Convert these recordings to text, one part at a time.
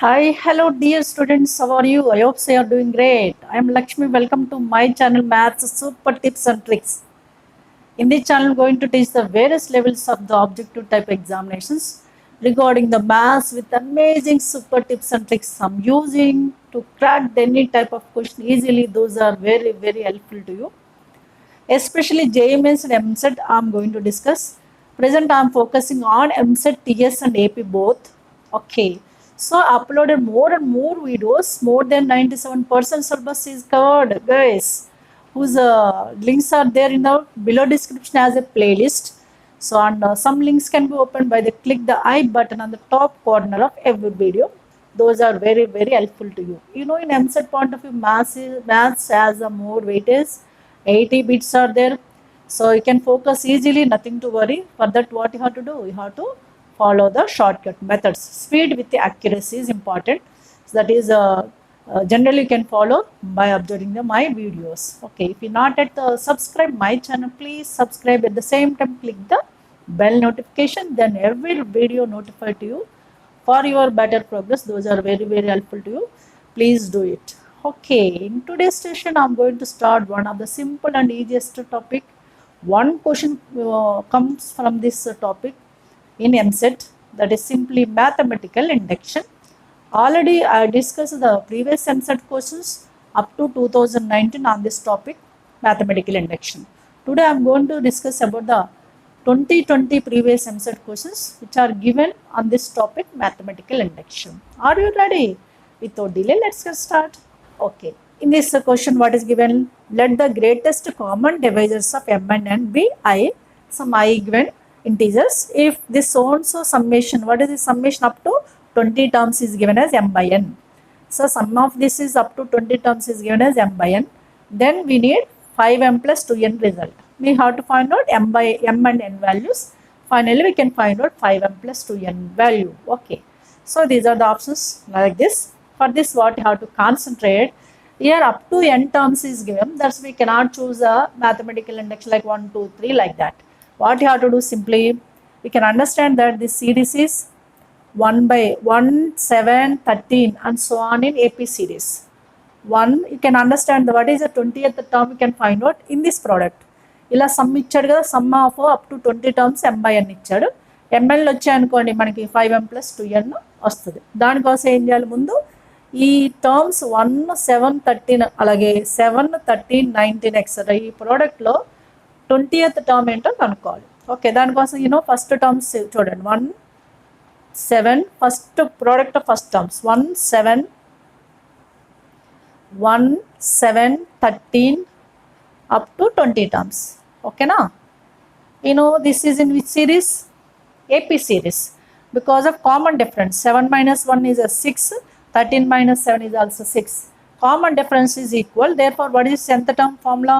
Hi, hello, dear students. How are you? I hope so you are doing great. I am Lakshmi. Welcome to my channel, Maths Super Tips and Tricks. In this channel, I'm going to teach the various levels of the objective type examinations regarding the maths with amazing super tips and tricks I'm using to crack any type of question easily. Those are very, very helpful to you. Especially JMS and MSET, I'm going to discuss. Present, I'm focusing on MSET, TS, and AP both. Okay. So, I uploaded more and more videos. More than 97% syllabus is covered, guys. Whose links are there in the below description as a playlist. So, and some links can be opened by the click the I button on the top corner of every video. Those are very, very helpful to you. You know, in MSET point of view, maths has a more weightage. 80 bits are there, so you can focus easily, nothing to worry. For that, what you have to do, you have to follow the shortcut methods. Speed with the accuracy is important. So that is generally you can follow by observing my videos. Okay, if you're not at subscribe my channel, please subscribe. At the same time, click the bell notification, then every video notified to you for your better progress. Those are very, very helpful to you. Please do it. Okay, in today's session, I'm going to start one of the simple and easiest topic. One question comes from this topic in MSET, that is simply mathematical induction. Already I discussed the previous MSET questions up to 2019 on this topic, mathematical induction. Today I am going to discuss about the 2020 previous MSET questions which are given on this topic, mathematical induction. Are you ready? Without delay, let's get start. Okay. In this question, what is given? Let the greatest common divisors of m and n be I, some I given integers. If this so and so summation, what is the summation up to 20 terms is given as m by n. So sum of this is up to 20 terms is given as m by n. Then we need 5m plus 2n result. We have to find out m and n values. Finally, we can find out 5m plus 2n value. Okay. So these are the options like this. For this, what you have to concentrate. Here up to n terms is given. That's we cannot choose a mathematical induction like 1, 2, 3 like that. What you have to do simply, we can understand that this series is 1 by 1, 7, 13 and so on in AP series. 1, you can understand what is the 20th term you can find out in this product. ఇలా some ఇచ్చాడు కదా, some of up to 20 terms m by n ఇచ్చాడు. ml వచ్చాయనుకోండి మనకి 5m plus 2n వస్తుంది. దానికోసం ఏం చేయాలి, ముందు ఈ టర్మ్స్ 1, 7, 13 అలాగే 7, 13, 19 ఎక్సెట్రా ఈ ప్రోడక్ట్లో 20th టర్మ్ ఏంటో కనుక్కోవాలి. ఓకే, దానికోసం ఫస్ట్ టర్మ్స్ చూడండి, 1, 7 first product first terms 1, 7, 13 up to 20 terms. Okay na? This is in which series? AP series. Because of common difference, 7 minus 1 is a 6, 13 minus 7 is also 6. Common difference is equal. Therefore, what is nth term formula?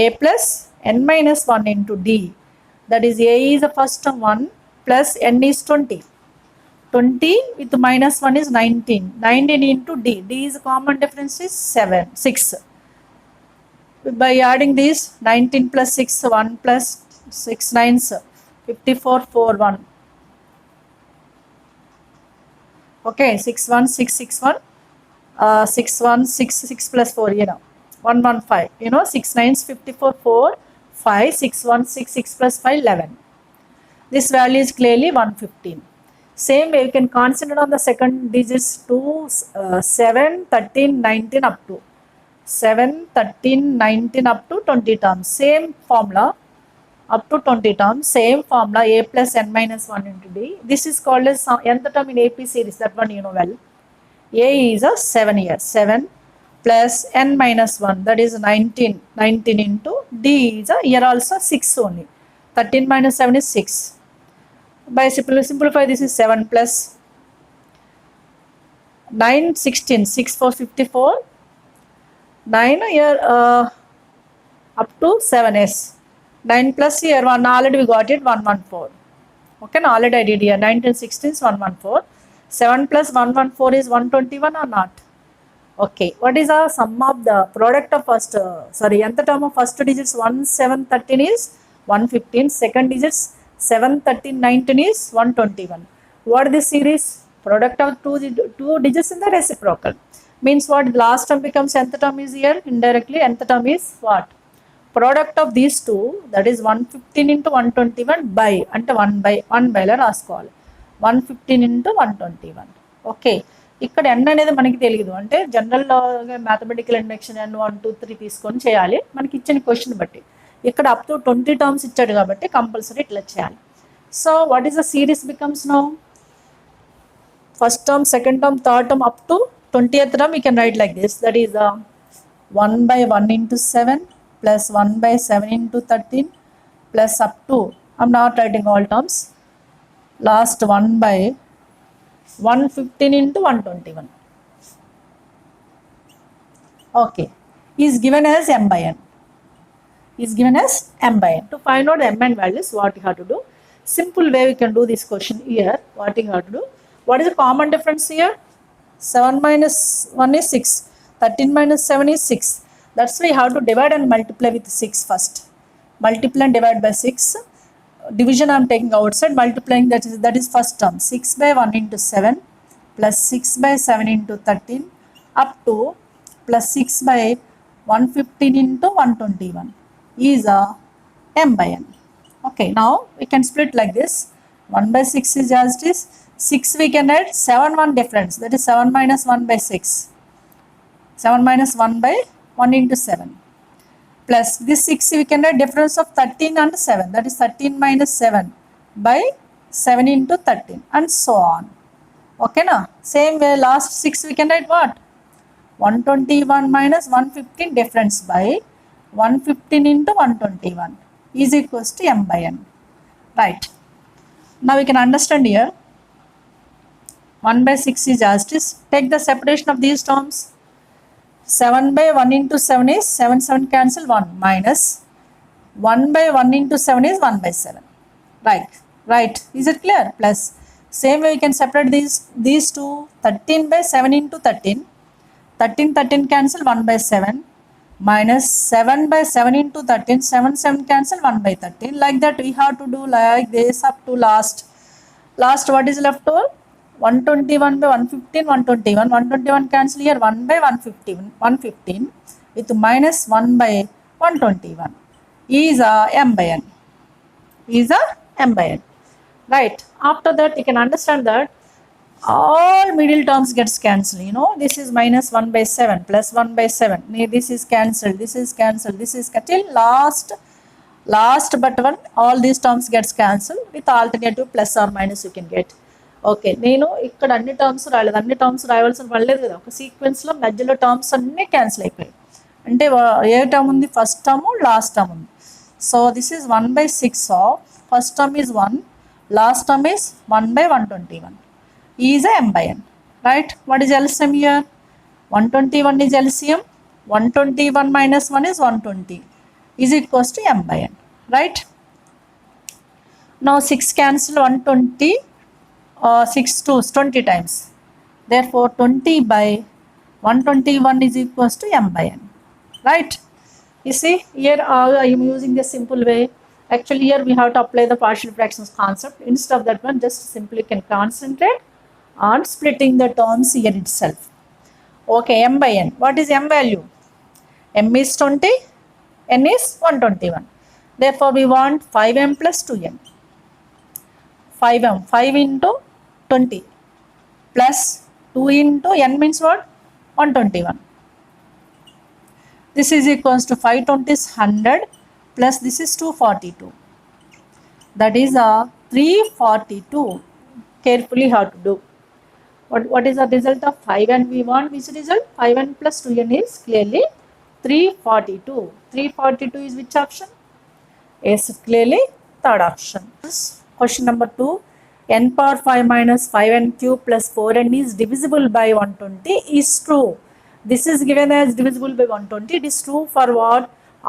A plus n minus 1 into D. That is A is the first term 1 plus n is 20. 20 with minus 1 is 19. 19 into D. D is common difference is 6. By adding these 19 plus 6, 1 plus 6 9s, 54, 4, 1. Okay, 6, 1, 6, 6, 1, 6, 1, 6, 6 plus 4, 1, 1, 5. 6 9s, 54, 4, 5, 6, 1, 6, 6 plus 5, 11. This value is clearly 115. Same way, you can consider on the second digits 2, 7, 13, 19 up to 7, 13, 19 up to 20 terms. Same formula up to 20 terms. Same formula A plus n minus 1 into D. This is called as nth term in AP series. That one you know well. A is a 7 here. 7 plus n minus 1. That is 19. 19 into D is a here also 6 only. 13 minus 7 is 6. By simplify, this is 7 plus 9, 16. 6 for 54. 9 here up to 7s. 9 plus here 1, already we got it, 114. Okay, now already I did here 19 16 is 114. 7 plus 114 is 121 or not? Okay, what is the sum of the product of first nth term of first digits 1, 7, 13 is 115. Second digits 7, 13, 19 is 121. What is this series? Product of two digits in the reciprocal. Means what? The last term becomes nth term is here. Indirectly, nth term is what? Product of these two, that is 115 into 121 by, అంటే 1 by లా రాసుకోవాలి. 115 into 121. Okay, ఇక్కడ n అనేది మనకి తెలియదు, అంటే general mathematical induction n 1 2 3 తీసుకొని చేయాలి మనకి ఇచ్చిన క్వశ్చన్ బట్టి. ఇక్కడ అప్ టు 20 టర్మ్స్ ఇచ్చాడు కాబట్టి కంపల్సరీ ఇట్లా చేయాలి. So what is the series becomes now? First term, second term, third term up to 20th term, we can write like this. That is 1 by 1 into 7 plus 1 by 7 into 13 plus up to, I'm not writing all terms, last 1 by 115 into 121. Okay, is given as m by n. Is given as m by n. To find out m n values, what you have to do? Simple way we can do this question here. What you have to do? What is the common difference here? 7 minus 1 is 6. 13 minus 7 is 6. That's why you have to divide and multiply with 6 first. Multiply and divide by 6. Division I am taking outside. Multiplying, that is first term. 6 by 1 into 7 plus 6 by 7 into 13 up to plus 6 by 115 into 121 is m by n. Okay, now we can split like this. 1 by 6 is as it is. 6 we can write 7 1 difference, that is 7 minus 1 by 6. 7 minus 1 by 1 into 7 plus this 6 we can write difference of 13 and 7, that is 13 minus 7 by 7 into 13 and so on. Okay na? Same way last 6 we can write what? 121 minus 115 difference by 115 into 121 is equals to m by n. Right. Now we can understand here 1 by 6 is as it is. Take the separation of these terms. 7 by 1 into 7 is 7 7 cancel 1 minus 1 by 1 into 7 is 1 by 7. Right. Is it clear? Plus same way we can separate these two. 13 by 7 into 13. 13 cancel 1 by 7 minus 7 by 7 into 13. 7 7 cancel 1 by 13. Like that we have to do like this up to last. What is left over? 121 by 115, 121 cancel here, 1 by 115 with minus 1 by 121 is m by n. Right. After that you can understand that all middle terms gets cancelled. This is minus 1 by 7 plus 1 by 7. This is cancelled, this is cancelled, this is till last but one, all these terms gets cancelled with alternative plus or minus you can get. Okay, నేను ఇక్కడ అన్ని terms రాయలేదు, అన్ని terms రాయవలసిన పడలేదు కదా, ఒక సీక్వెన్స్లో మధ్యలో terms అన్నీ క్యాన్సిల్ అయిపోయాయి. అంటే ఏ టర్మ్ ఉంది? ఫస్ట్ టర్మ్, లాస్ట్ టర్మ్ ఉంది. So this is 1 by 6 of first term is 1, last term is 1 by 121 is m by n. Right. What is LCM here? 121 is LCM. 121 minus 1 is 120 is equals to m by n. Right. Now 6 cancel 120. 6 2s 20 times, therefore 20 by 121 is equals to m by n. Right. You see here I am using the simple way. Actually here we have to apply the partial fractions concept. Instead of that one, just simply can concentrate on splitting the terms here itself. Okay, m by n. What is m value? M is 20, n is 121. Therefore we want 5m plus 2n. 5m, 5 into 20 plus 2 into n means what? 121. This is equals to 520 is 100 plus this is 242. That is 342. Carefully how to do. What is the result of 5n? We want which result? 5n plus 2n is clearly 342. 342 is which option? Yes, clearly third option. Question number 2. n power 5 minus 5n cube plus 4n is divisible by 120 is true. This is given as divisible by 120. It is true for what?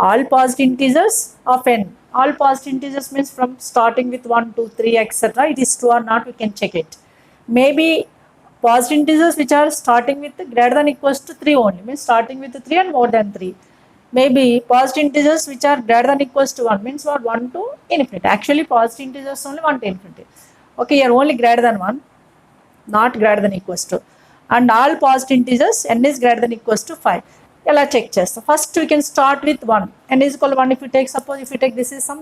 All positive integers of n. All positive integers means from starting with 1, 2, 3, etc. It is true or not, we can check it. Maybe positive integers which are starting with greater than equals to 3 only, means starting with 3 and more than 3. Maybe positive integers which are greater than equals to 1 means what? 1 to infinity. Actually positive integers only 1 to infinity. Okay, here only greater than 1. not greater than equals to, and all positive integers n is greater than equals to 5. ఎలా check చేస్తాం? First we can start with 1. n is equal to 1. If you take, suppose if you take, this is some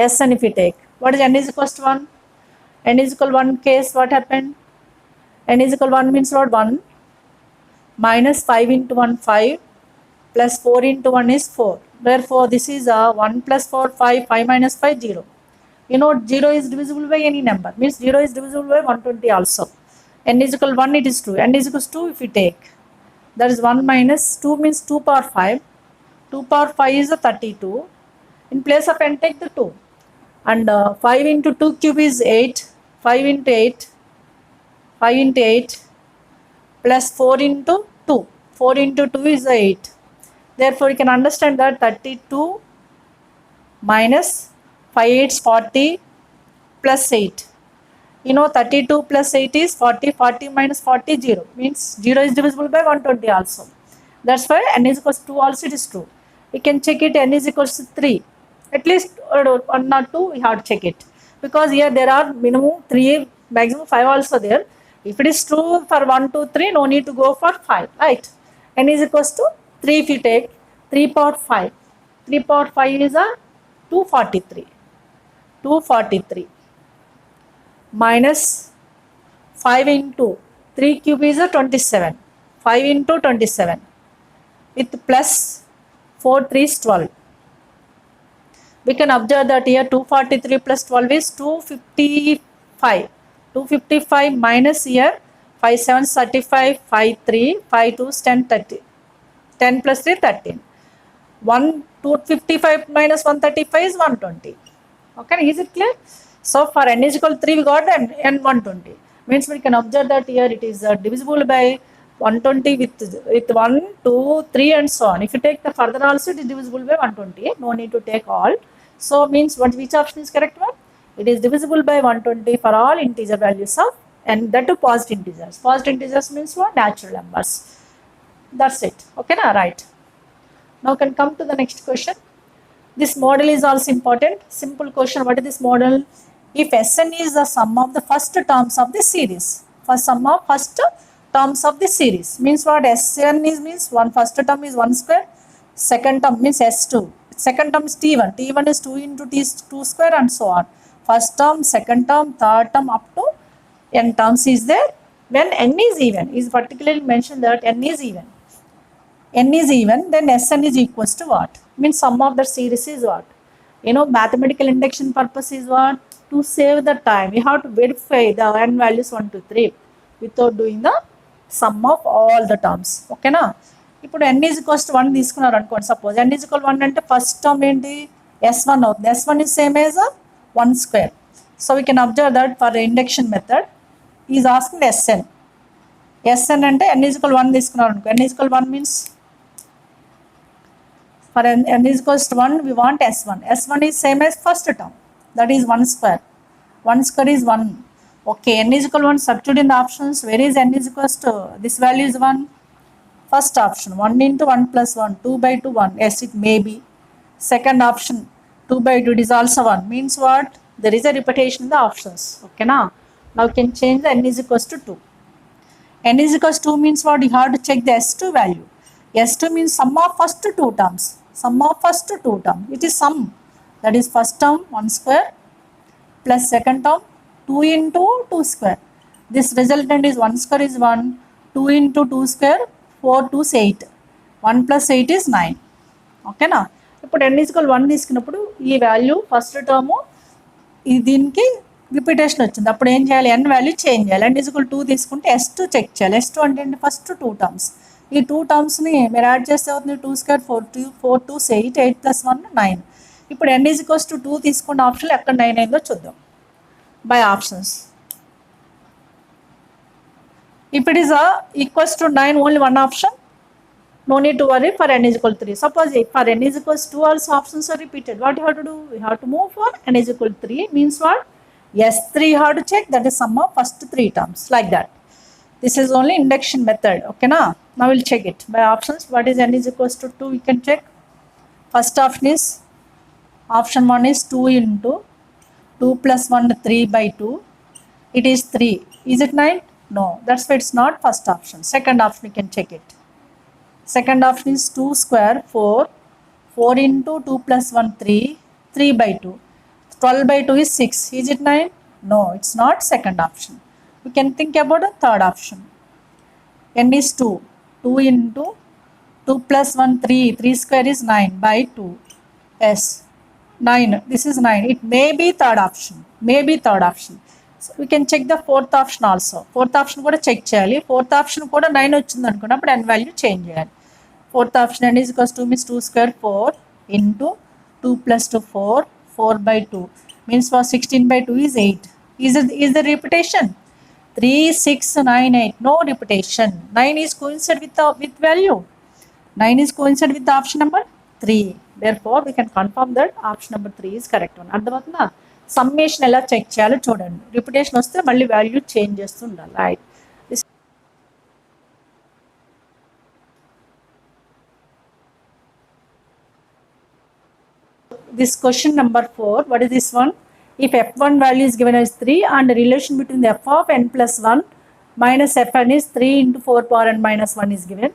Sn if you take, what is n is equals to 1? n is equal to 1 case, what happened? n is equal to 1 means what? 1 minus 5 into 1 5 plus 4 into 1 is 4. Therefore this is 1 plus 4 5, 5 minus 5 0. You know 0 is divisible by any number, means 0 is divisible by 120 also. n is equal to 1, it is 2. n is equal to 2 if you take, that is 1 minus 2 means 2 power 5. 2 power 5 is a 32. In place of n take the 2. And 5 into 2 cube is 8. 5 into 8. 5 into 8 plus 4 into 2. 4 into 2 is 8. Therefore you can understand that 32 minus 5 8 is 40 plus 8. You know 32 plus 8 is 40. 40 minus 40 0. Means 0 is divisible by 120 also. That's why n is equals to 2 also, it is true. We can check it, n is equals to 3. At least 1 or 2 we have to check it. Because here there are minimum 3, maximum 5 also there. If it is true for 1, 2, 3, no need to go for 5, right? n is equals to 3 if you take 3 power 5. 3 power 5 is a 243. 243 minus 5 into 3 cube is a 27. 5 into 27 with plus 4 3 is 12. We can observe that here 243 plus 12 is 255. 255 minus here 5 7 is 35, 5 3, 5 2 is 10, 30. 10 plus 3 13. 255 minus 135 is 120. Okay, is it clear? So for n is equal to 3 we got n 120. Means we can observe that here it is divisible by 120 with 1, 2, 3 and so on. If you take the further also it is divisible by 120. No need to take all. So means which option is correct one? It is divisible by 120 for all integer values of n, that to positive integers. Positive integers means what? Natural numbers. That's it. Okay, now right. Now can come to the next question. This model is also important. Simple question. What is this model? If Sn is the sum of the first terms of the series, for sum of first terms of the series, means what? Sn is means one first term is 1 square, second term means S2, second term is T1, T1 is 2 into T2 square and so on. First term, second term, third term up to n terms is there. When n is even, is particularly mentioned that n is even. n is even, then Sn is equals to what? Means sum of the series is what? You know, mathematical induction purpose is what? To save the time, we have to verify the n values 1 to 3 without doing the sum of all the terms. Okay na? ఇప్పుడు n is equals to 1 తీసుకున్నారు అనుకోండి. Suppose n is equal to 1 అంటే first term ఏంటి? S1 అవుతుంది. S1 is same as 1 square. So we can observe that for the induction method he is asking Sn. Sn అంటే n is equal to 1 తీసుకున్నారు అనుకో. n is equal to 1 means for n is equals to 1 we want S1. S1 is same as first term, that is 1 square. 1 square is 1. Okay, n is equal to 1, substitute in the options. Where is n is equals to? This value is 1. First option 1 into 1 plus 1, 2 by 2 1. Yes, it may be. Second option 2 by 2, it is also 1. Means what? There is a repetition in the options. Okay, now we can change the n is equals to 2. n is equals to 2 means what? You have to check the S2 value. S2 means sum of first two terms. Sum of first two terms. It is sum. That is first term 1 square plus second term 2 into 2 square. This resultant is 1 square is 1, 2 into 2 square 4 2 is 8. 1 plus 8 is 9. Okay na? ఇప్పుడు n is equal 1 తీసుకున్నప్పుడు ఈ value first term దీనికి repetition వచ్చింది. అప్పుడు ఏం చేయాలి? n value change చేయాలి. n is equal 2 తీసుకుంటే S2 చెక్ చేయాలి. S2 అంటే ఏంటి? First 2 terms. ఈ 2 టర్మ్స్ని మీరు యాడ్ చేస్తే అవుతుంది 2 స్క్వేర్ 4 2 8, 8 plus 1 9. ఇప్పుడు n is equals to 2 తీసుకున్న ఆప్షన్లో ఎక్కడ 9 అయిందో చూద్దాం by options. If it is equals to 9, only one option, no need to worry for n is equal to 3. Suppose if for n is equals to 2, also options are repeated. What you have to do? We have to move for n is equal to 3. Means what? S3 you have to check, that is sum of first 3 terms, like that. This is only induction method. Okay na? Now we'll check it by options. What is n is equals to 2? We can check. First option is, option 1 is 2 into 2 plus 1 3 by 2. It is 3. Is it 9? No, that's why it's not first option. Second option, you can check it. Second option is 2 square 4. 4 into 2 plus 1 3. 3 by 2. 12 by 2 is 6. Is it 9? No, it's not second option. We can think about the third option. N is 2. 2 into 2 plus 1 3. 3 square is 9 by 2. Yes, 9. This is 9. It may be third option. Maybe third option. So we can check the fourth option also. Fourth option కూడా check చేయాలి. Fourth option కూడా 9 వచ్చింది అనుకున్నప్పుడు n value change చేయాలి. Fourth option n is equals to means 2 square 4 into 2 plus 2 4. 4 by 2 means for 16 by 2 is 8. Is the repetition? 3 6 9 8. No repetition. 9 is coincide with value. 9 is coincide with the option number 3. Therefore we can confirm that option number 3 is correct one. అర్థమవుతుందా? Summation ఎలా check చేయాలో చూడండి. Repetition వస్తే మళ్ళీ value change చేస్తుండాలి. Right. This question number 4, what is this one? If f1 value is given as 3 and the relation between the f of n plus 1 minus fn is 3 into 4 power n minus 1 is given,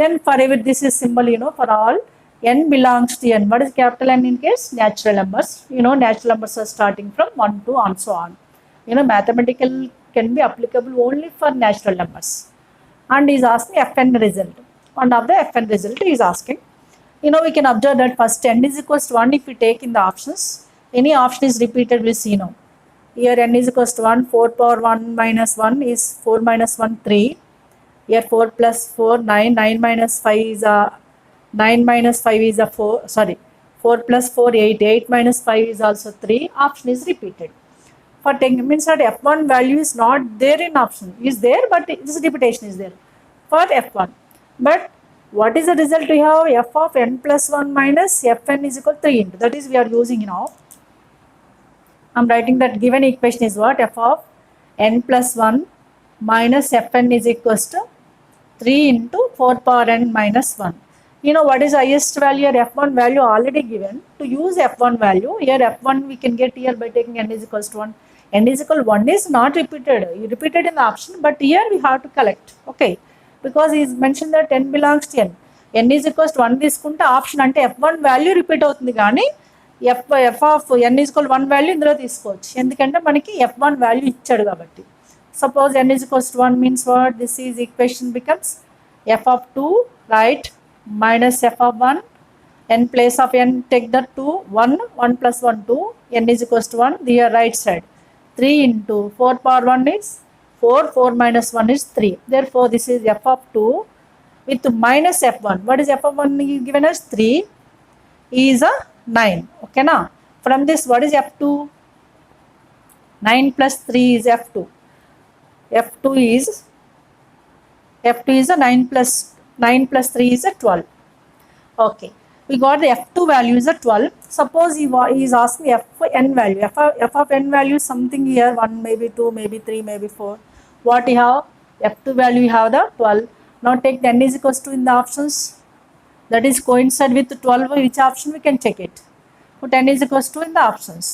then for every, this is symbol, for all n belongs to n. What is capital N in case? Natural numbers. Natural numbers are starting from 1 to and so on. Mathematical can be applicable only for natural numbers. And is asking fn result. And of the fn result he is asking. We can observe that first n is equals to 1 if we take in the options. Any option is repeated, we'll see now. Here n is equals to 1, 4 power 1 minus 1 is 4 minus 1, 3. Here 4 plus 4, 9, 9 minus 5 is a 9 minus 5 is a 4, sorry, 4 plus 4, 8, 8 minus 5 is also 3, option is repeated. For taking, means that f1 value is not there in option, is there but this repetition is there for f1. But what is the result we have? F of n plus 1 minus fn is equal to 3 into, that is we are using now. I am writing that given equation is what? F of n plus 1 minus fn is equals to 3 into 4 power n minus 1. What is highest value here? F1 value already given. To use F1 value, here F1 we can get here by taking n is equals to 1. N is equal to 1 is not repeated. You repeated in the option, but here we have to collect. Okay. Because he is mentioned that n belongs to n. N is equals to 1 తీసుకుంటే option అంటే f1 value repeat అవుతుంది కానీ f of n is equal to 1 value ఇందులో తీసుకోవచ్చు. ఎందుకంటే మనకి f1 value ఇచ్చాడు కాబట్టి. Suppose n is equals to 1 means what? This is equation becomes f of 2, right, minus f of 1. N place of n take the 2, 1, 1 plus 1, 2. N is equals to 1, the right side. 3 into 4 power 1 is 4, 4 minus 1 is 3. Therefore, this is f of 2 with minus f1. What is f of 1 given as 3 is a 9. Okay, now from this what is f2? 9 plus 3 is f2. f2 is a 9 plus 3 is a 12. Okay, we got the f2 value is a 12. Suppose he is asking f n value. F of n value is something here, 1 maybe 2 maybe 3 maybe 4. What you have? f2 value you have the 12. Now take the n is equals to in the options. That is coincide with 12. Which option we can check it? Put n is equals to in the options.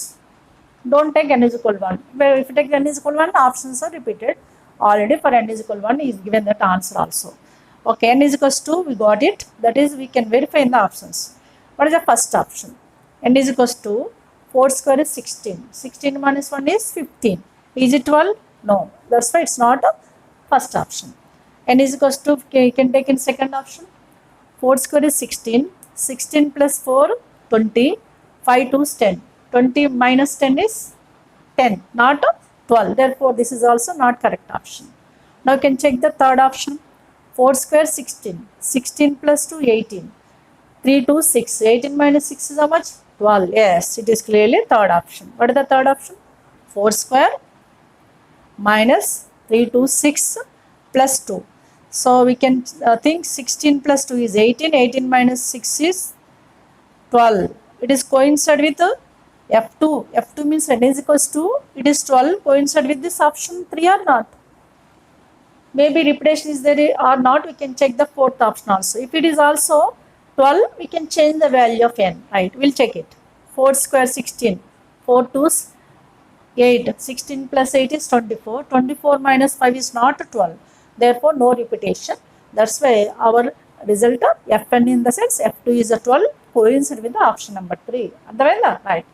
Don't take n is equal to 1. If you take n is equal to 1, options are repeated. Already for n is equal to 1 is given that answer also. Okay, n is equals to, we got it. That is we can verify in the options. What is the first option? N is equals to 4 square is 16. 16 minus 1 is 15. Is it 12? No. That's why it's not a first option. N is equals to, you can take in second option. 4 square is 16. 16 plus 4, 20. 5 2 is 10. 20 minus 10 is 10, not 12. Therefore, this is also not correct option. Now you can check the third option. 4 square 16. 16 plus 2, 18. 3 2 6. 18 minus 6 is how much? 12. Yes, it is clearly third option. What is the third option? 4 square minus 3 2 6 plus 2. So we can think 16 plus 2 is 18. 18 minus 6 is 12. It is coincide with f2. f2 means n is equals to, it is 12. Coincide with this option 3 or not? Maybe repetition is there or not, we can check the fourth option also. If it is also 12, we can change the value of n, right? We'll check it. 4 square 16. 4 2s 8. 16 plus 8 is 24. 24 minus 5 is not 12. Therefore, no repetition. That's why our result of Fn in the sense F2 is a 12 coincide with the option number 3. Otherwise, right.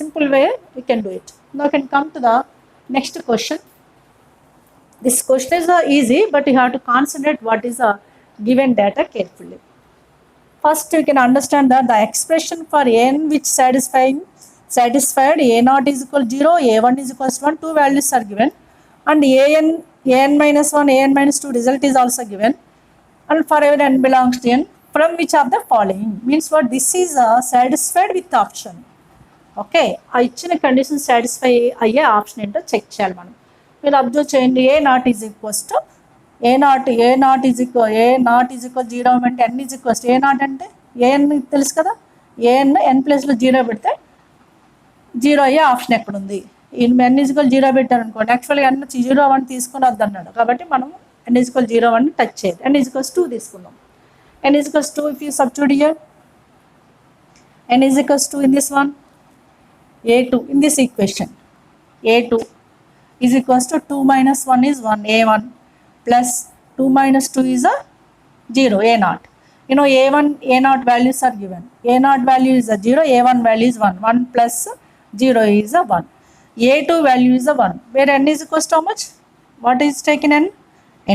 Simple way we can do it. Now, can come to the next question. This question is easy, but you have to concentrate what is the given data carefully. First, you can understand that the expression for n which satisfied a0 is equal to 0, a1 is equal to 1, two values are given, and an minus 1, an minus 2 result is also given, and for every n belongs to n, from which of the following means what this is satisfied with the option. Okay ఆ ఇచ్చిన condition satisfy అయ్యే option ఏంటో check చేయాలి మనం. మీరు observe చేయండి, a0 is equals to a0 is equal 0 అంటే n is equals to a0 అంటే an తెలుసు కదా, n ప్లేస్లో 0 పెడితే 0 అయ్యే ఆప్షన్ ఎక్కడ ఉంది? n ఈజ్ ఈక్వల్ 0 పెట్టారు అనుకోండి, యాక్చువల్గా n 0 1 తీసుకుని వద్దన్నాడు కాబట్టి మనం n ఈజ్ ఈక్వల్ 0 1 టచ్ చేయదు, n ఈజ్ ఈక్వల్స్ 2 తీసుకున్నాం. n is equals 2 if you substitute here, n is equals 2 in this one, a2 in this equation, a2 is equals to 2 minus 1 is 1, a1 plus 2 minus 2 is a 0, a0. You know a1, a0 values are given, a0 value is a 0, a1 value is 1, 1 plus 0 is a 1, a2 value is a 1, where n is equals to how much? What is taken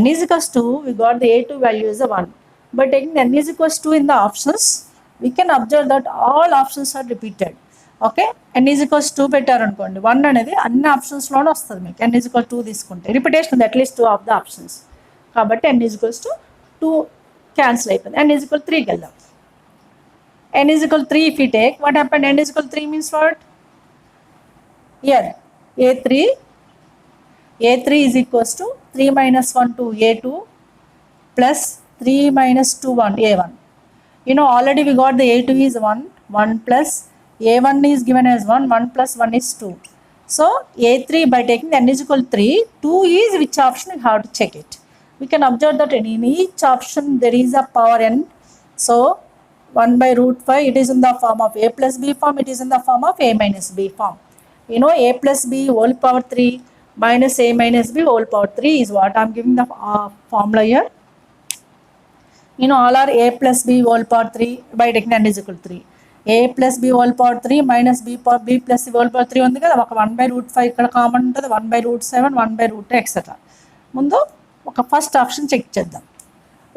n is equals to, we got the a2 value is a 1, but taking n is equals to in the options, we can observe that all options are repeated. Okay, n is equals 2 పెట్టారు అనుకోండి, 1 అనేది అన్ని ఆప్షన్స్లోనే వస్తుంది మీకు. n is equal 2 తీసుకుంటే repetition ఉంది at least 2 of the options, కాబట్టి n is equals to 2 cancel అయిపోయింది. n ఈజ్ ఈక్వల్ 3కి వెళ్దాం. n is equal 3 if you take what happened, n is equal 3 means what here a3 is equals to 3 minus 1 2 a2 plus 3 minus 2 1 a1. You know already we got the a2 is 1 plus a1 is given as 1 plus 1 is 2. So a3 by taking n is equal 3, 2 is which option you have to check it. We can observe that in each option there is a power n. So 1 by root 5 it is in the form of a plus b form, it is in the form of a minus b form. You know a plus b whole power 3 minus a minus b whole power 3 is what I am giving the formula here. You know all are a plus b whole power 3 by taking n is equal to 3. a plus b whole power 3 minus b plus c whole power 3 ఉంది కదా, ఒక 1 by root 5 ఇక్కడ common ఉంటుంది, 1 by root 7 1 by root 2 etcetera. ముందు ఒక first option check చేద్దాం.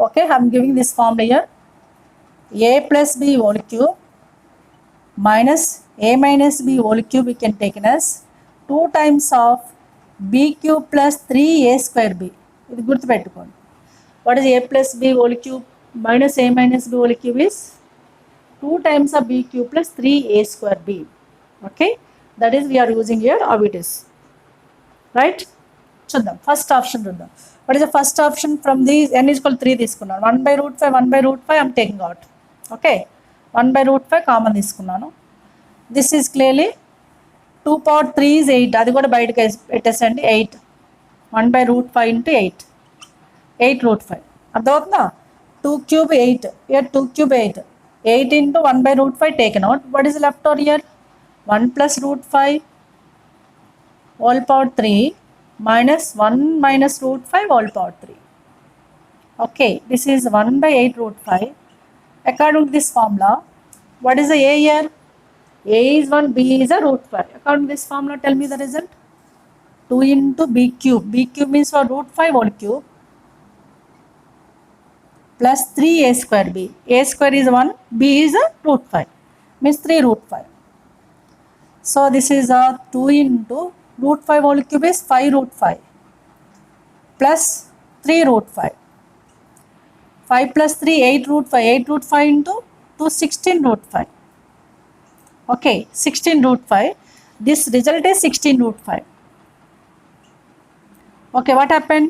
Okay, I'm giving this form here, a plus b whole cube minus a minus b whole cube we can take as 2 times of b cube plus 3a square b. ఇది గుర్తుపెట్టుకోండి. What is a plus b whole cube minus a minus b whole cube is 2 times of b cube plus 3a square b. Okay, that is we are using here how it is, right? చూద్దాం first option చూద్దాం. What is the first option from this n is equal 3 తీసుకున్నాను, 1 by root 5 1 by root 5 I'm taking out. Okay, 1 by root 5 common తీసుకున్నాను. This is clearly 2 power 3 is 8, అది కూడా బయటకి పెట్టేసండి 8, 1 by root 5 into 8, 8 root 5 అర్థమవుతుందా? 2 cube 8, here 2 cube 8, 8 into 1 by root 5 taken out. What is left over here? 1 plus root 5 whole power 3 minus 1 minus root 5 whole power 3. Okay, this is 1 by 8 root 5. According to this formula, what is the a here? A is 1, b is a root 5. According to this formula, tell me the result. 2 into b cube. B cube means for root 5 whole cube plus 3a square b. A square is 1, b is a root 5, means 3 root 5. So this is a 2 into root 5 whole cube is 5 root 5 plus 3 root 5. 5 plus 3, 8 root 5. 8 root 5 into 2, 16 root 5. Okay, 16 root 5. This result is 16 root 5. Okay, what happened?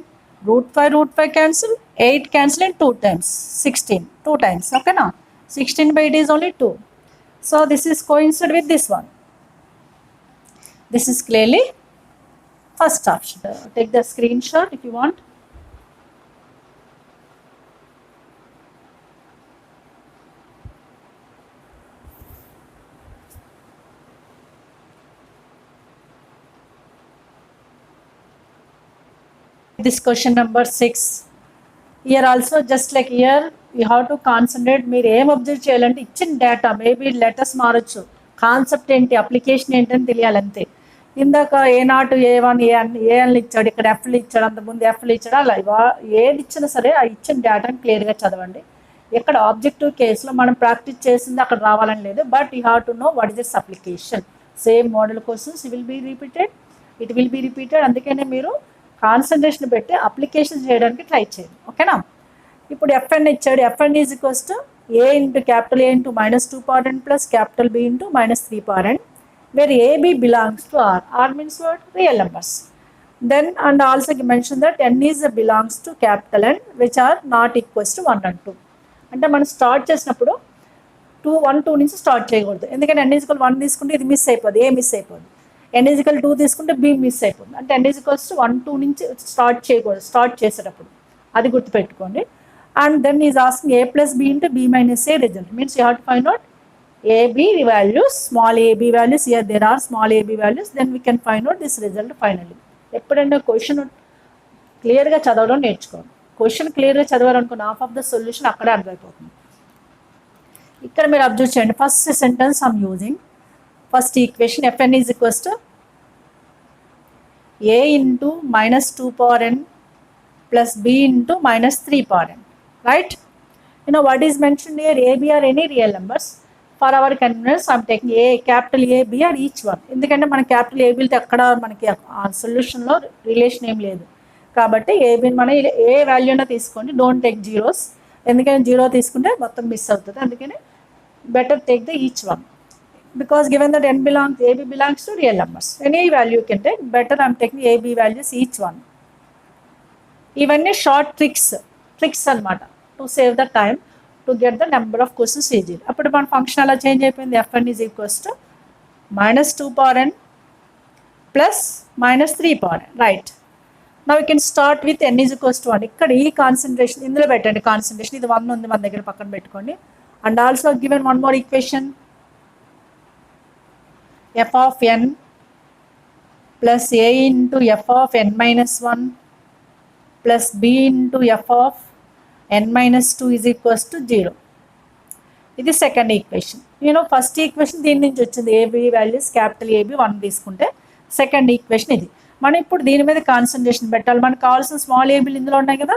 Root 5 cancel, 8 cancel in 2 times, 16, 2 times, okay now, 16 by 8 is only 2. So this is coincide with this one. This is clearly first option. Take the screenshot if you want. this question number 6. Here also just like here you have to concentrate. మీరు ఏం observe చేయాలంటే ఇచ్చిన data maybe letters మారచ్చు, concept ఏంటి, application ఏంటని తెలియాలి అంతే. ఇందాక A0 A1 ఏఎన్లు ఇచ్చాడు, ఇక్కడ ఎఫ్లు ఇచ్చాడు, అంతకుముందు ఎఫ్లు ఇచ్చాడు, అలా ఏది ఇచ్చినా సరే ఆ ఇచ్చిన డేటాని క్లియర్గా చదవండి. ఇక్కడ ఆబ్జెక్టివ్ కేసులో మనం ప్రాక్టీస్ చేసింది అక్కడ రావాలని లేదు, but you have to know what is this application. Same model questions will be repeated. అందుకనే మీరు కాన్సన్ట్రేషన్ పెట్టి అప్లికేషన్ చేయడానికి ట్రై చేయండి, ఓకేనా. ఇప్పుడు ఎఫ్ఎన్ ఇచ్చాడు, FN is equals to A into capital A into -2 power n plus capital B into -3 power n, where AB belongs to R means what? Real numbers. Then and also mention that n is belongs to capital N which are not equals to 1 and 2. అంటే మనం start చేసినప్పుడు 1 2 నుంచి start చేయకూడదు, ఎందుకంటే n is equal 1 తీసుకుంటే ఇది miss అయిపోద్ది, A miss అయిపోద్ది. n ఈజ్ ఈక్వల్ 2 తీసుకుంటే B మిస్ అయిపోతుంది. అంటే n ఈజ్ ఈక్వల్స్ టు 1 2 నుంచి స్టార్ట్ చేయకూడదు స్టార్ట్ చేసేటప్పుడు, అది గుర్తుపెట్టుకోండి. And then is asking A plus B into B minus A result means you have to find out AB values, small ab values. Here there are small ab values, then we can find out this result finally. ఎప్పుడైనా question క్లియర్గా చదవడం నేర్చుకోండి. Question క్లియర్గా చదవాలనుకున్న half of the solution అక్కడే అర్థమైపోతుంది. ఇక్కడ మీరు observe చేయండి, first sentence I'm using first equation fn is equals to A into -2 power n plus B into -3 power n, right. You know what is mentioned here? AB are any real numbers. For our convenience, I'm taking A, capital A, B or each one. ఎందుకంటే మన capital ఏబీలతో ఎక్కడ మనకి ఆ సొల్యూషన్లో relation ఏం లేదు కాబట్టి ఏబీని మనం ఏ వాల్యూనా తీసుకోండి, డోంట్ టేక్ జీరోస్, ఎందుకంటే జీరో తీసుకుంటే మొత్తం మిస్ అవుతుంది. అందుకని better take the each one, because given that AB belongs to real numbers. Any value you can take, better I'm taking AB values each one. ఇవన్నీ షార్ట్ ట్రిక్స్ అనమాట to save the time, to get the number of questions easy. అప్పుడు మన function అలా change అయిపోయింది, fn is equals to -2 power n plus -3 power n, right. Now we can start with n is equals to 1. ఇక్కడ ఈ concentration ఇందులో పెట్టండి, concentration ఇది 1 ఉంది మన దగ్గర, పక్కన పెట్టుకోండి. And also given one more equation f of n plus A into f of n-1 plus B into f of n-2 is equals to 0. ఇది సెకండ్ ఈక్వేషన్. ఫస్ట్ ఈక్వేషన్ దీని నుంచి వచ్చింది, AB వాల్యూస్ క్యాపిటల్ AB 1 తీసుకుంటే. Second equation ఇది. మనం ఇప్పుడు దీని మీద కాన్సన్ట్రేషన్ పెట్టాలి. మనకు కావాల్సిన స్మాల్ ఏబీలు ఇందులో ఉన్నాయి కదా,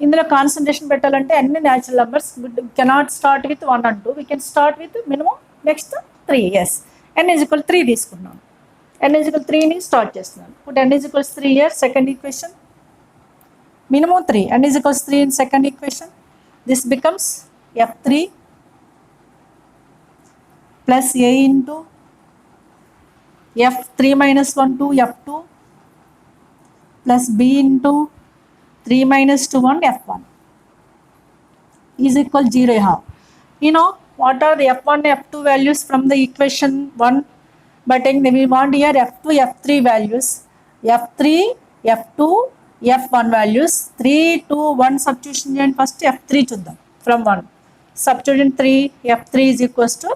ఇందులో కాన్సన్ట్రేషన్ పెట్టాలంటే అన్ని natural numbers. Cannot start with 1 and 2, we can start with minimum next 3. Yes, n is equal 3 తీసుకున్నాను, n ఈజ్ ఈక్వల్ 3ని స్టార్ట్ చేస్తున్నాను. ఇప్పుడు n is equals 3 here second equation, minimum 3, n is equals 3 in second equation. This becomes f3 plus A into f3 minus 1 to f2 plus B into 3 minus 2 1 f1 is equal 0. What are the f1 f2 values from the equation 1? But we want here f2 f3 values, f3 f2 f1 values. 3 2 1 substitution చేయండి. First f3 చూద్దాం. From 1 substitute 3, f3 is equals to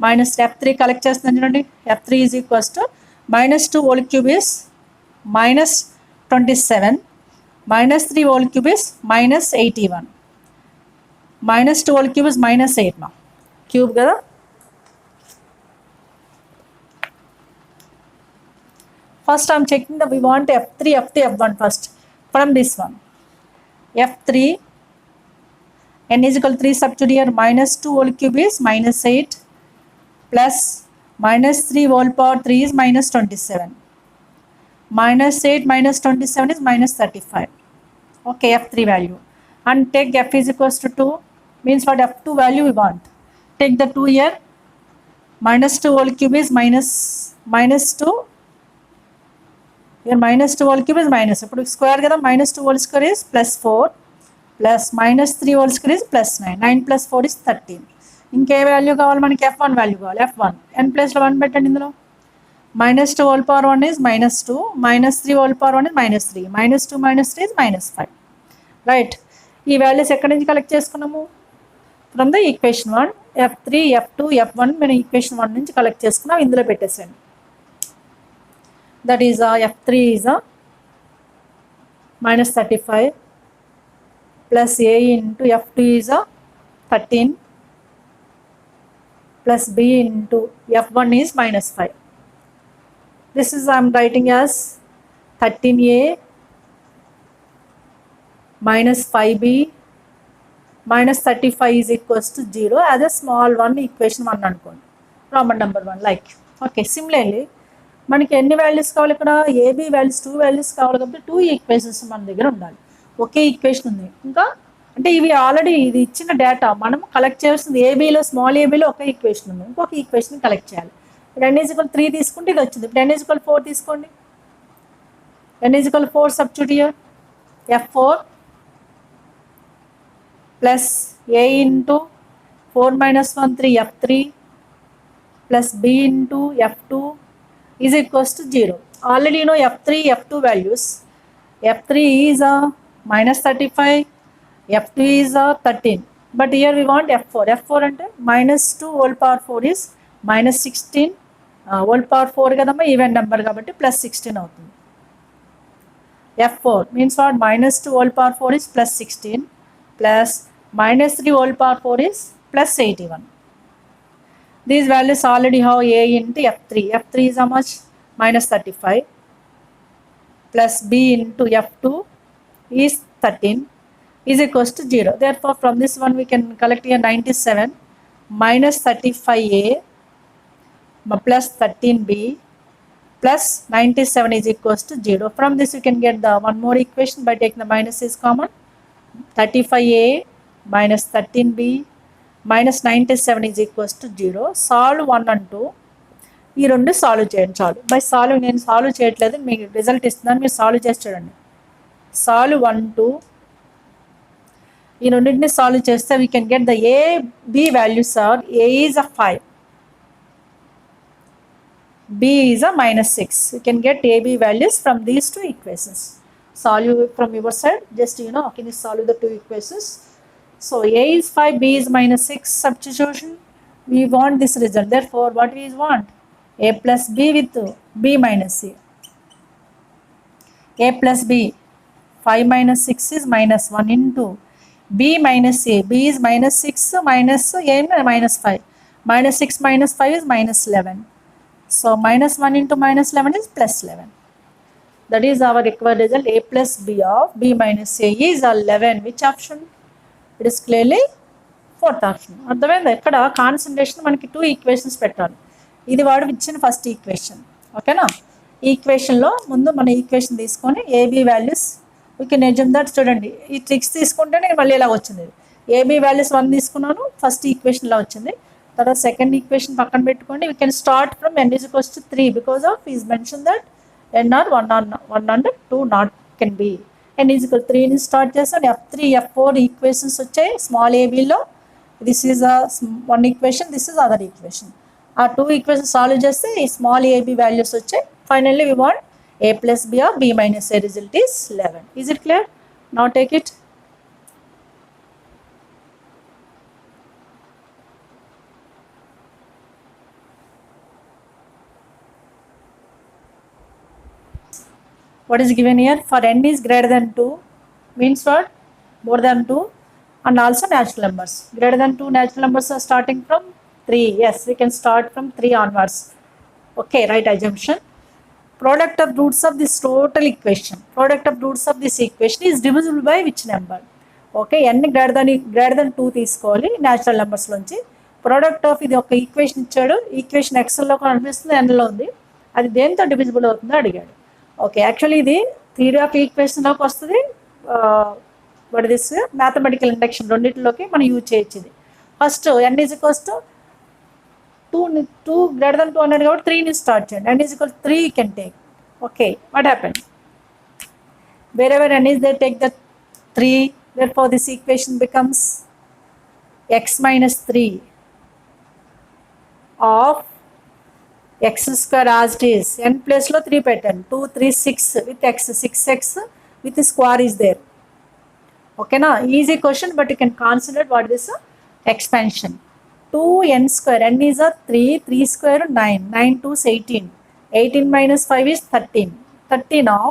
-f3 collect చేస్తున్నాను చూడండి. f3 is equals to -2 whole cube is -27, -3 whole cube is -81, -2 whole cube is -8 మా cube కదా. First I'm checking that we want f3 f2 f1 first. From this one f3 n is equal 3 substitute here, -2 whole cube is -8 plus -3 whole power 3 is -27, -8 -27 is -35. Okay, f3 value, and take f is equals to 2 means what f2 value we want. Take the 2 here, -2 whole cube is -2 here, -2 whole cube is minus, ఇప్పుడు square కదా, -2 whole square is +4 plus -3 whole square is +9, 9 + 4 is 13. ఇంకే value కావాలి మనకి, f1 value కావాలి. f1 n ప్లేస్లో 1 పెట్టండి. ఇందులో -2 whole power 1 is -2, -3 whole power 1 is -3, -2 -3 is -5, right. ఈ వాల్యూస్ ఎక్కడి నుంచి కలెక్ట్ చేసుకున్నాము? From the equation 1. f3 f2 f1 మనం ఈక్వేషన్ 1 నుంచి కలెక్ట్ చేసుకున్నాం, ఇందులో పెట్టేసేయండి. That is f3 is minus 35 plus a into f2 is a 13 plus b into f1 is minus 5. This is I am writing as 13a minus 5b minus 35 is equals to 0 as a small one equation 1 అనుకోండి, Roman number 1 like. Okay, similarly మనకి ఎన్ని values కావాలి, ఇక్కడ AB values 2 values కావాలి కాబట్టి 2 equations మన దగ్గర ఉండాలి. ఒకే ఈక్వేషన్ ఉంది ఇంకా, అంటే ఇవి ఆల్రెడీ ఇది ఇచ్చిన డేటా మనం కలెక్ట్ చేయాల్సింది. ఏబీలో స్మాల్ ఏబీలో ఒక ఈక్వేషన్ ఉంది, ఇంకొక ఈక్వేషన్ కలెక్ట్ చేయాలి. ఇప్పుడు n=3 తీసుకుంటే ఇది వచ్చింది. ఇప్పుడు n=4 తీసుకోండి. n=4 substitute here f4 plus a into 4 minus 1 3 f3 plus b into f2 is equals to 0. Already you know f3 f2 values. f3 is a minus 35, f2 is a 13, but here we want f4. f4 ante minus 2 whole power 4 is minus 16 whole power 4 kadamma even number kabatti plus 16 avutundi. f4 means what? Minus 2 whole power 4 is plus 16 plus minus 3 whole power 4 is plus 81. These values already have a into f3. f3 is how much? Minus 35 plus b into f2 is 13 is equals to 0. Therefore, from this one we can collect here 97 minus 35a plus 13b plus 97 is equals to 0. From this you can get the one more equation by taking the minus is common. 35a minus 13b minus 97 is equals to 0. Solve 1 and 2. ఈ రెండు solve చేయండి చాలు. By solve నేను solve చేయట్లేదు, మీకు result ఇస్తున్నాను, మీరు solve చేసి చూడండి. సాల్వ్ 1 2 ఈ రెండింటిని సాల్వ్ చేస్తే we can get the A B values are A is a 5, b is a minus 6. You can get a b values from these two equations. Solve from your side, just can you solve the two equations. So a is 5, b is minus 6 substitution. We want this result. Therefore, what we want? A plus b with b minus c. A plus b, 5 minus 6 is minus 1 into b minus a. B is minus 6 minus a minus 5. Minus 6 minus 5 is minus 11. So minus 1 into minus 11 is plus 11. That is our required result. A plus b of b minus a is 11. Which option? It is clearly fourth option. అర్థమైందా? ఇక్కడ concentration మనకి 2 equations పెట్టాలి. ఇది వాడు ఇచ్చిన first equation. ఓకేనా? ఈ ఈక్వేషన్లో ముందు మన ఈక్వేషన్ తీసుకొని AB values we can assume that. చూడండి, ఈ ట్రిక్స్ తీసుకుంటే నేను మళ్ళీ ఇలా వచ్చింది. ఏబీ వాల్యూస్ 1 తీసుకున్నాను, ఫస్ట్ ఈక్వేషన్లో వచ్చింది. తర్వాత సెకండ్ ఈక్వేషన్ పక్కన పెట్టుకోండి. We can start from n=3 because of is mention that n are 1 and 2 not can be. n=3 ని స్టార్ట్ చేస్తాను. f3 f4 ఈక్వేషన్స్ వచ్చాయి స్మాల్ ఏబీలో. This is one equation, this is other equation. ఆ 2 equation solve చేస్తే ఈ small AB values వచ్చాయి. Finally we want a plus b or b minus a result is 11. Is it clear? Now take it. What is given here? For n is greater than 2 means what? More than 2, and also natural numbers. Greater than 2 natural numbers are starting from 3. Yes, we can start from 3 onwards. Okay, right assumption. Product of roots of this total equation. Product of roots of this equation is divisible by which number? Okay, n greater than 2 తీసుకోవాలి natural numbers నుంచి. Product of ఇది ఒక equation ఇచ్చాడు. Equation ఎక్సెల్లో కనిపిస్తుంది, ఎన్లో ఉంది. అది దేంతో divisible అవుతుందో అడిగాడు. ఓకే, యాక్చువల్లీ ఇది థియరీ ఆఫ్ ఈక్వేషన్లోకి వస్తుంది. వాట్ దిస్ మ్యాథమెటికల్ ఇండక్షన్ రెండింటిలోకి మనం యూజ్ చేయొచ్చు ఇది. ఫస్ట్ n=2 greater than 2 అన్నాడు కాబట్టి 3 ని స్టార్ట్ చేయండి. n=3 you can take. Okay, what happened? Wherever n is there, take the 3. Therefore, this equation becomes x minus 3 of x square as it is. n place లో 3 పెట్టండి. 2 3 6 with x, 6x with the square is there. Okay na? Easy question, but you can consider what is expansion. 2n square, n is a 3, 3 square 9, 9 2s 18, 18 minus 5 is 13, 13 of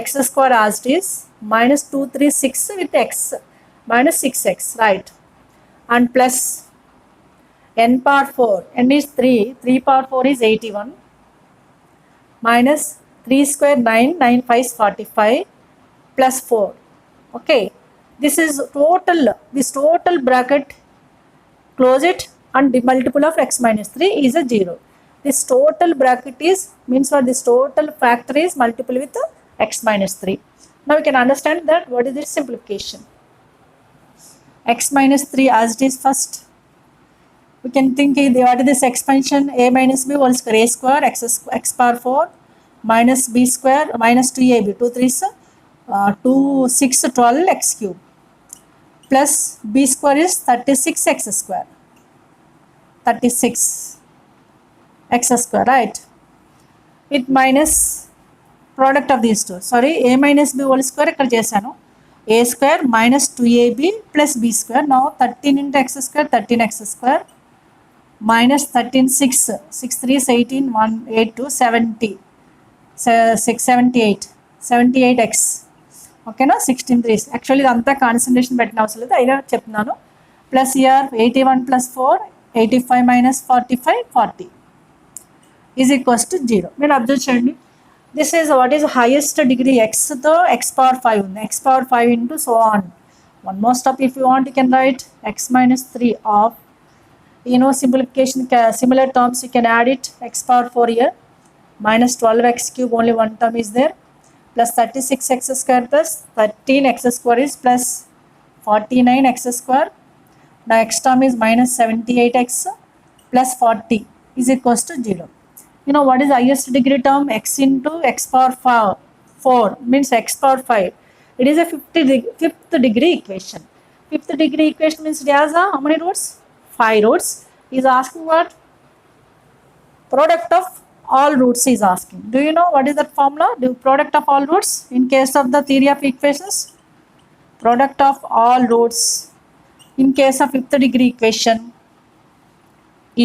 x square as it is minus 2, 3, 6 with x minus 6x, right? And plus n power 4, n is 3, 3 power 4 is 81, minus 3 square 9, 9 5 is 45, plus 4. Okay, this is total, this total bracket, close it, and the multiple of x minus 3 is a 0. This total bracket is, means for this total factor is multiple with x minus 3. Now we can understand that what is this simplification. X minus 3 as it is first. We can think what is this expansion, a minus b whole square, a square x power 4 minus b square minus 2ab, 2 3 is 2 6 12 x cube plus b square is 36 x square, 36 x square, right? With minus product of these two, sorry, a minus b whole square ikkada chesanu, a square minus 2ab plus b square. Now 13 into x square, 13x square minus 13 6, 6 3 is 18, 1 8 2 70, 6 78, 78x. Okay, no, 16 3 is actually idanతా concentration పెట్టిన అవసరం లేదు, అయినా చెప్తున్నాను. Plus year 81 plus 4, 85 minus 45, 40 is equals to 0. మీరు observe చేయండి, this is what is highest degree ఎక్స్తో x power 5 ఉంది, x power 5 into so on. One more stop, if you want you can write x minus 3 of, simplification, similar terms you can add it, x power 4 here minus 12x cube, only one term is there, plus 36x square plus 13x square is plus 49x square. Now x term is minus 78x plus 40 is equals to 0. What is the highest degree term? X into x power 4 means x power 5. It is a fifth degree equation. Fifth degree equation means it has how many roots? 5 roots. Is asking what? Product of all roots is asking. Do you know what is that formula? The product of all roots in case of the theory of equations. Product of all roots in case of fifth degree equation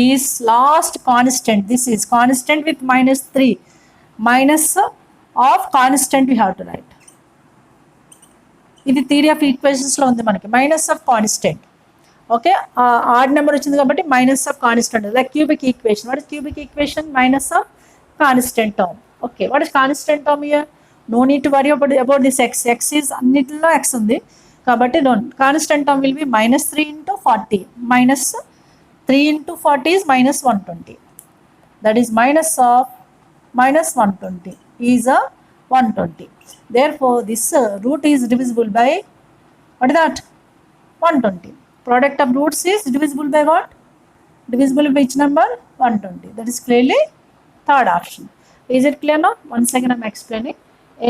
is last constant. This is constant with minus 3. Minus of constant we have to write. ఇది theory of equations లో ఉంది మనకి, minus of constant. Okay, odd number వచ్చింది కాబట్టి minus of constant, like cubic equation. What is cubic equation? Minus of constant term. Okay, what is constant term here? No need to worry about this x. X is అన్నిటిలో x ఉంది కాబట్టి constant term will be minus 3 into 40. Minus 3 into 40 is minus 120. That is minus of minus 120 is a 120. Therefore, this root is divisible by, what is that? 120. Product of roots is divisible by what? Divisible by which number? 120. That is clearly third option. Is it clear now? Once again I am explaining.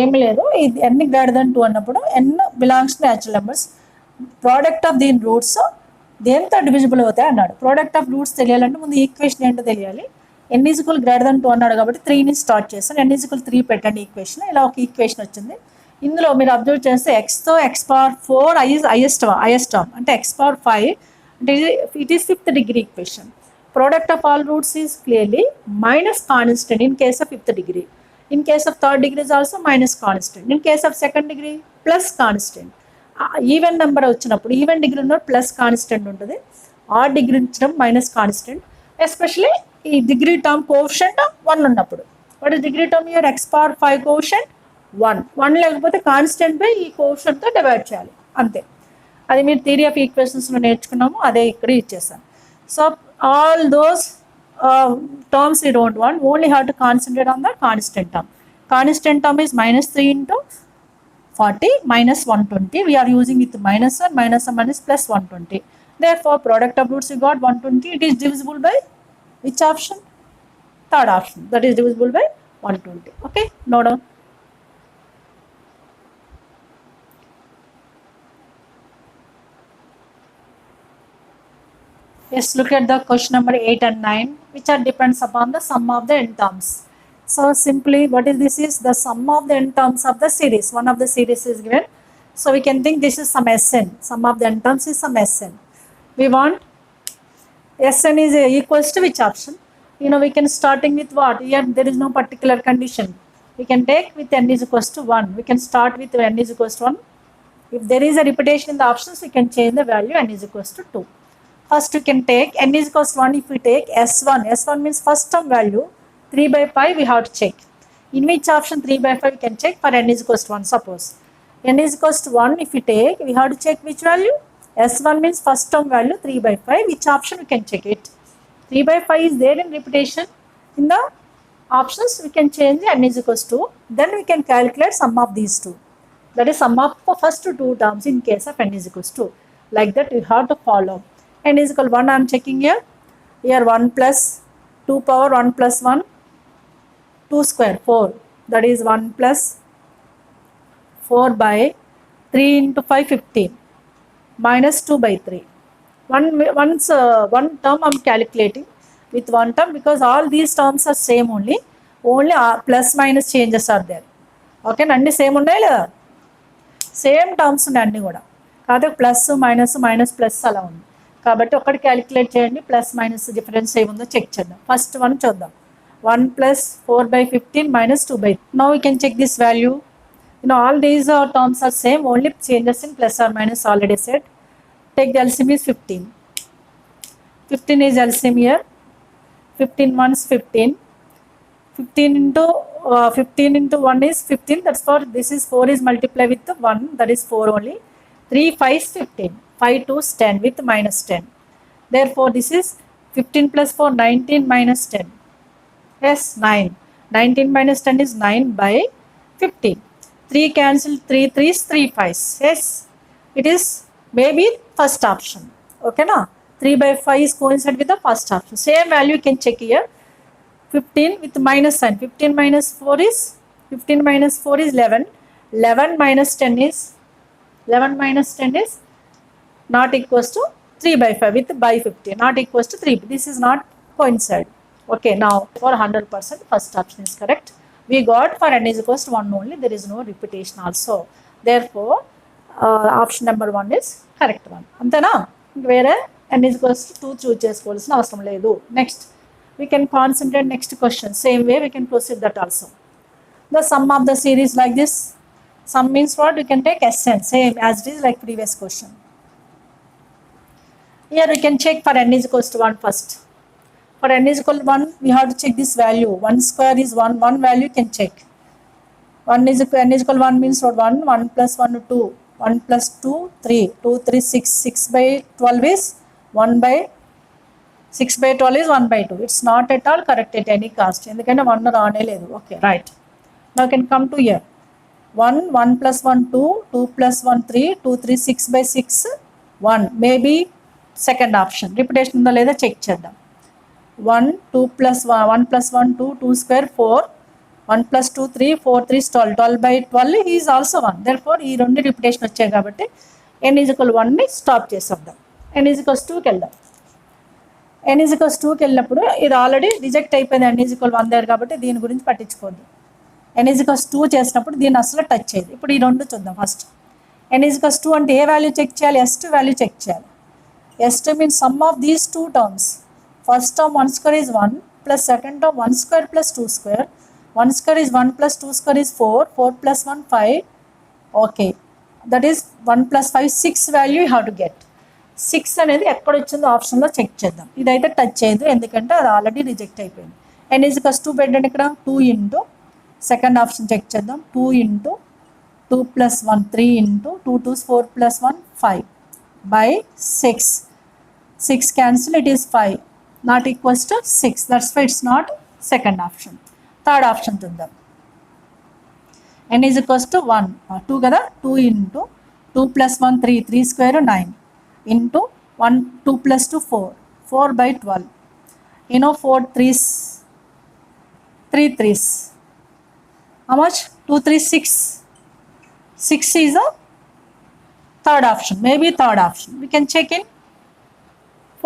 ఏమి లేదు, ఇది n greater than 2 అన్నప్పుడు n belongs to natural numbers. Product of దీని roots దేంతో divisible అవుతాయి అన్నాడు. Product of roots తెలియాలంటే ముందు ఈక్వేషన్ ఏంటో తెలియాలి. n is equal greater than 2 అన్నాడు కాబట్టి 3 ని స్టార్ట్ చేస్తాను. n is equal 3 పెట్టండి ఈక్వేషన్. ఇలా ఒక ఈక్వేషన్ వచ్చింది. ఇందులో మీరు అబ్జర్వ్ చేస్తే ఎక్స్తో ఎక్స్ పవర్ 4 హైయెస్ట్ టర్మ్ అంటే ఎక్స్ పవర్ 5 అంటే it is fifth degree equation. Product of all roots is clearly minus constant in case of fifth degree. In case of third degree is also minus constant. In case of second degree plus constant. Even number వచ్చినప్పుడు, even degree ఉన్నప్పుడు plus constant ఉంటుంది, add degree వచ్చినప్పుడు minus constant. Especially ఈ degree term coefficient 1 ఉన్నప్పుడు. What is degree term year? X power 5 coefficient 1 లేకపోతే constant by ఈ కోఎఫిషియంట్తో divide చేయాలి, అంతే. అది మీరు థియరీ ఆఫ్ ఈక్వేషన్స్లో నేర్చుకున్నాము, అదే ఇక్కడ ఇచ్చేసాను. So all those terms we don't want, only have to concentrate on the constant term. Constant term is minus 3 into 40 minus 120. We are using with minus 1, minus 1 minus plus 120. Therefore, product of roots we got 120. It is divisible by which option? Third option. That is divisible by 120. Okay, no doubt. Yes, look at the question number 8 and 9, which are depends upon the sum of the n terms. So simply what is this is the sum of the n terms of the series. One of the series is given. So we can think this is some Sn. Sum of the n terms is some Sn. We want Sn is equals to which option? We can starting with what? Here there is no particular condition. We can take with n is equals to 1. We can start with n is equals to 1. If there is a repetition in the options, we can change the value n is equals to 2. First we can take n is equals to 1. If we take S1, S1 means first term value 3 by 5 we have to check. In which option 3 by 5 we can check for n is equals to 1. Suppose n is equals to 1 if we take, we have to check which value? S1 means first term value 3 by 5. Which option we can check it? 3 by 5 is there in repetition. In the options we can change the n is equals to. Then we can calculate sum of these two. That is sum of the first two terms in case of n is equals to. Like that you have to follow. N is equal to 1 I am checking here. Here 1 plus 2 power 1 plus 1. 2 square 4. That is 1 plus 4 by 3 into 5 15. Minus 2 by 3. One term I am calculating with one term because all these terms are same only. Only plus minus changes are there. Okay, అన్ని same ఉన్నాయి లేదా? Same terms ఉన్నాయి అన్నీ కూడా. కాకపోతే plus minus minus plus అలా ఉంది. కాబట్టి ఒకటి క్యాలిక్యులేట్ చేయండి, ప్లస్ మైనస్ డిఫరెన్స్ ఏముందో చెక్ చేద్దాం. ఫస్ట్ వన్ చూద్దాం. 1 plus 4 by 15 minus 2 by 3. Now we can check this value. All these terms are same, only changes in plus or minus already said. Take the LCM is 15. 15 is LCM here. 15 ones 15. 15 into 1 is 15. That's for this is 4 is multiplied with 1. That is 4 only. 3 5 is 15. 5 2 is 10 with minus 10. Therefore this is 15 plus 4 19 minus 10. Yes, 9. 19 minus 10 is 9 by 15. 3 cancel, 3 3s, 3 5s. Yes, it is maybe first option. Okay, na? 3 by 5 is coincide with the first option. Same value you can check here. 15 with minus sign. 15 minus 4 is 11. 11 minus 10 is not equals to 3 by 5 with by 15. Not equals to 3. This is not coincide. Okay, now for 100% first option is correct. We got for n is equals to 1 only. There is no repetition also. Therefore, option number 1 is correct one. Antena? Where n is equals to 2 choose చేసుకోవాల్సిన అవసరం లేదు. Next, we can concentrate next question. Same way we can proceed that also. The sum of the series like this. Sum means what? We can take Sn. Same as it is like previous question. Here we can check for n is equals to 1 first. For n is equal to 1, we have to check this value. 1 square is 1. 1 value can check. n is equal to 1 means what? 1. 1 plus 1 2. 1 plus 2 3. 2 3 6. 6 by 12 is 1 by 6 by 12 is 1 by 2. It's not at all correct at any cost. ఎందుకంటే 1 రానే లేదు. Okay, right. Now can come to here. 1 1 plus 1 2. 2 plus 1 3. 2 3 6 by 6 1. Maybe second option. Repetition ఉందా లేదా check చేద్దాం. 1 2 plus 1 1 plus 1 2 2 square 4 1 plus 2 3 4 3 is 12 12 by 12 he is also 1. Therefore ఈ రెండు repetition వచ్చాయి కాబట్టి n is equal 1 ని స్టాప్ చేసేద్దాం. n is equals 2కి వెళ్దాం. n is equals 2కి వెళ్ళినప్పుడు ఇది ఆల్రెడీ రిజెక్ట్ అయిపోయింది. n is equal 1 దగ్గర కాబట్టి దీని గురించి పట్టించుకోవద్దు. n is equals 2 చేసినప్పుడు దీన్ని అసలు టచ్ చేయదు. ఇప్పుడు ఈ రెండు చూద్దాం. ఫస్ట్ n is equals 2 అంటే ఏ వాల్యూ చెక్ చేయాలి? s2 వాల్యూ చెక్ చేయాలి. s2 means sum of these two terms. First term 1 square is 1 plus second term 1 square plus 2 square. 1 square is 1 plus 2 square is 4. 4 plus 1 5. Okay. That is 1 plus 5 6 value you have to get. 6 అనేది ఎక్కడ వచ్చిందో ఆప్షన్లో check చేద్దాం. ఇదైతే touch చేయదు ఎందుకంటే అది already reject అయిపోయింది. n is equals 2 పెట్టండి ఇక్కడ. 2 ఇంటూ సెకండ్ ఆప్షన్ చెక్ చేద్దాం. 2 into 2 plus 1 3 into 2 2 4 plus 1 5 by 6. 6 cancel, it is 5. Not equals to 6. That's why it's not second option. Third option చూద్దాం. n is equals to 1 2 కదా. 2 into 2 plus 1 3 3 square 9 into 1 2 plus 2 4 4 by 12. 4 3s 3 3s. How much? 2 3 6. 6 is a third option. Maybe third option. We can check in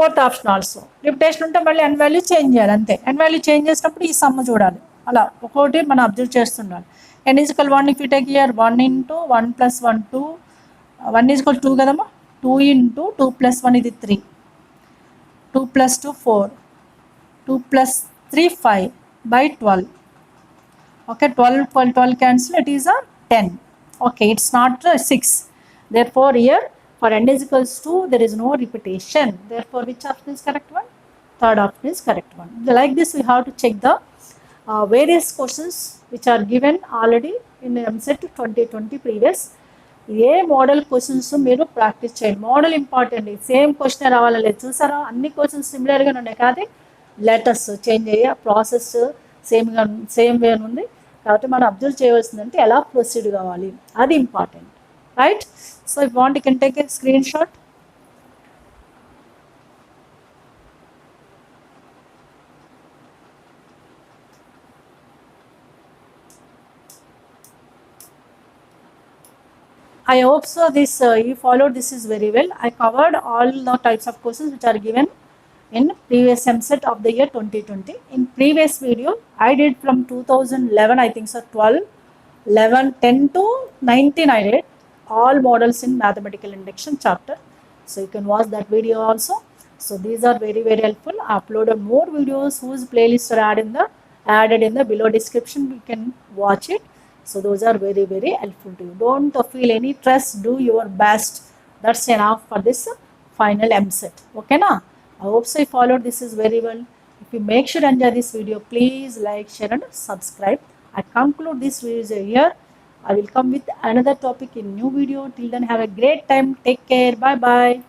fourth option also. Repetition ఉంటే మళ్ళీ n value change చేయాలి అంతే. n value change చేసినప్పుడు ఈ some చూడాలి. అలా ఒక్కొక్కటి మనం observe చేస్తుండాలి. n is equal 1 if you take here 1 into 1 plus 1 2. 1 is equal 2 కదమ్మా. 2 into 2 plus 1 ఇది 3. 2 plus 2 4. 2 plus 3 5 by 12. Okay, 12 cancel, it is a 10. Okay, it's not 6. Therefore here for n is equals to, there is no repetition. Therefore which option is correct one? Third option is correct one. Like this we have to check the various questions which are given already in MCET 2020 previous. A model questions మీరు practice చేయండి. Model important, same question రావాలని లేదు. చూసారా అన్ని questions సిమిలర్గానే ఉన్నాయి, కానీ letters change అయ్యే process same way ఉంది. కాబట్టి మనం అబ్జర్వ్ చేయవలసిందంటే ఎలా ప్రొసీడ్ కావాలి, అది important, right? So if want you can take a screen shot. I hope so this you followed this is very well. I covered all the types of questions which are given in previous MCET of the year 2020. In previous video, I did from 2011, I think so, 12, 11, 10 to 19 I did all models in mathematical induction chapter. So you can watch that video also. So these are very, very helpful. I uploaded more videos whose playlists are added in the below description. You can watch it. So those are very, very helpful to you. Don't feel any stress, do your best. That's enough for this final MCET. Okay na? I hope so you followed this is very well. If you make sure enjoy this video, please like, share and subscribe. I conclude this video here. I will come with another topic in new video. Till then have a great time. Take care. Bye bye.